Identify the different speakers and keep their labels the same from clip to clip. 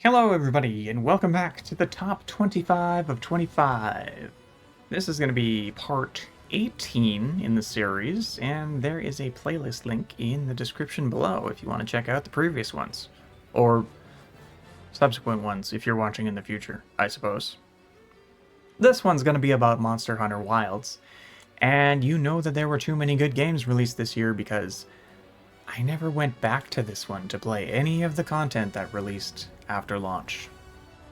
Speaker 1: Hello everybody, and welcome back to the top 25 of 25. This is going to be part 18 in the series, and there is a playlist link in the description below if you want to check out the previous ones. Or subsequent ones if you're watching in the future, I suppose. This one's going to be about Monster Hunter Wilds, and you know that there were too many good games released this year because I never went back to this one to play any of the content that released after launch.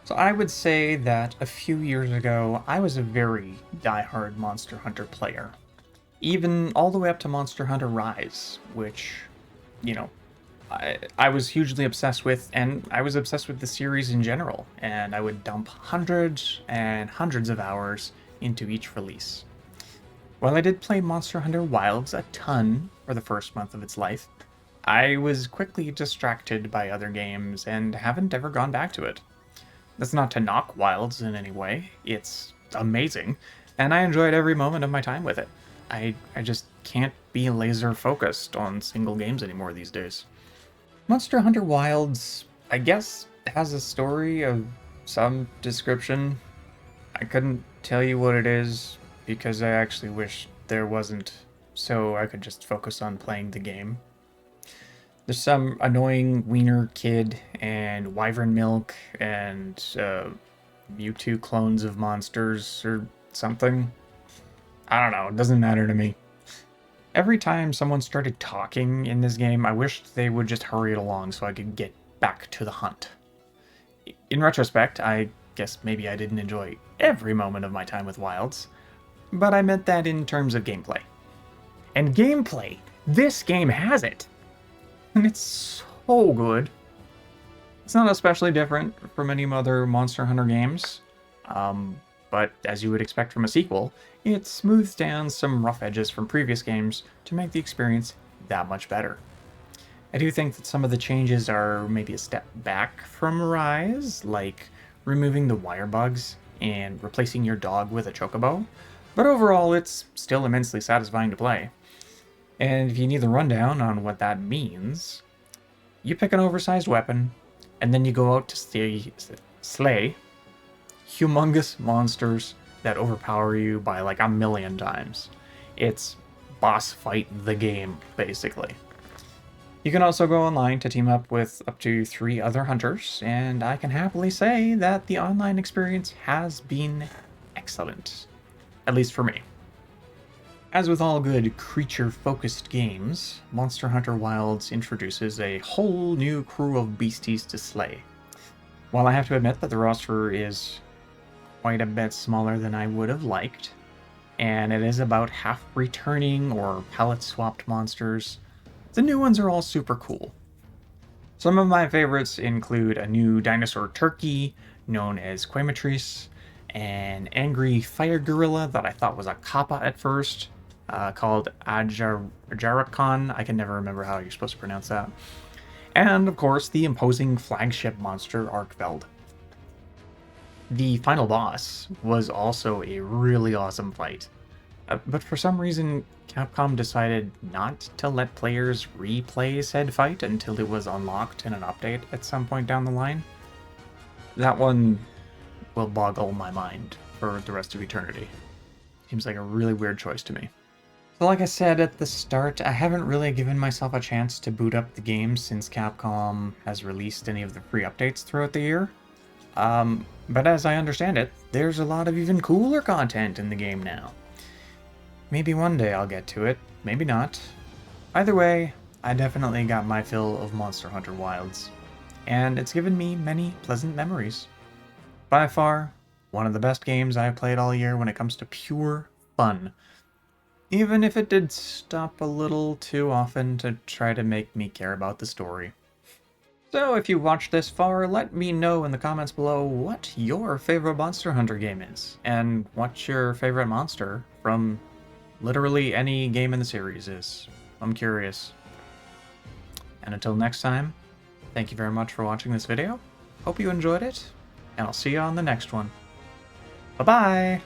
Speaker 1: So I would say that a few years ago, I was a very diehard Monster Hunter player. Even all the way up to Monster Hunter Rise, which, you know, I was hugely obsessed with, and I was obsessed with the series in general, and I would dump hundreds and hundreds of hours into each release. While I did play Monster Hunter Wilds a ton for the first month of its life, I was quickly distracted by other games and haven't ever gone back to it. That's not to knock Wilds in any way, it's amazing, and I enjoyed every moment of my time with it. I just can't be laser focused on single games anymore these days. Monster Hunter Wilds, I guess, has a story of some description. I couldn't tell you what it is because I actually wish there wasn't, so I could just focus on playing the game. There's some annoying wiener kid and wyvern milk and Mewtwo clones of monsters or something. I don't know, it doesn't matter to me. Every time someone started talking in this game, I wished they would just hurry it along so I could get back to the hunt. In retrospect, I guess maybe I didn't enjoy every moment of my time with Wilds, but I meant that in terms of gameplay. And gameplay! This game has it! And it's so good. It's not especially different from any other Monster Hunter games, but as you would expect from a sequel, it smooths down some rough edges from previous games to make the experience that much better. I do think that some of the changes are maybe a step back from Rise, like removing the wire bugs and replacing your dog with a chocobo, but overall it's still immensely satisfying to play. And if you need the rundown on what that means, you pick an oversized weapon, and then you go out to slay humongous monsters that overpower you by like 1,000,000 times. It's boss fight the game, basically. You can also go online to team up with up to 3 other hunters, and I can happily say that the online experience has been excellent. At least for me. As with all good creature-focused games, Monster Hunter Wilds introduces a whole new crew of beasties to slay. While I have to admit that the roster is quite a bit smaller than I would have liked, and it is about half returning or palette-swapped monsters, the new ones are all super cool. Some of my favorites include a new dinosaur turkey known as Quematrice, an angry fire gorilla that I thought was a kappa at first, called Ajarakon. I can never remember how you're supposed to pronounce that. And, of course, the imposing flagship monster, Arkveld. The final boss was also a really awesome fight. But for some reason, Capcom decided not to let players replay said fight until it was unlocked in an update at some point down the line. That one will boggle my mind for the rest of eternity. Seems like a really weird choice to me. So like I said at the start, I haven't really given myself a chance to boot up the game since Capcom has released any of the free updates throughout the year. But as I understand it, there's a lot of even cooler content in the game now. Maybe one day I'll get to it, maybe not. Either way, I definitely got my fill of Monster Hunter Wilds, and it's given me many pleasant memories. By far, one of the best games I've played all year when it comes to pure fun. Even if it did stop a little too often to try to make me care about the story. So if you watched this far, let me know in the comments below what your favorite Monster Hunter game is, and what your favorite monster from literally any game in the series is. I'm curious. And until next time, thank you very much for watching this video. Hope you enjoyed it, and I'll see you on the next one. Bye-bye!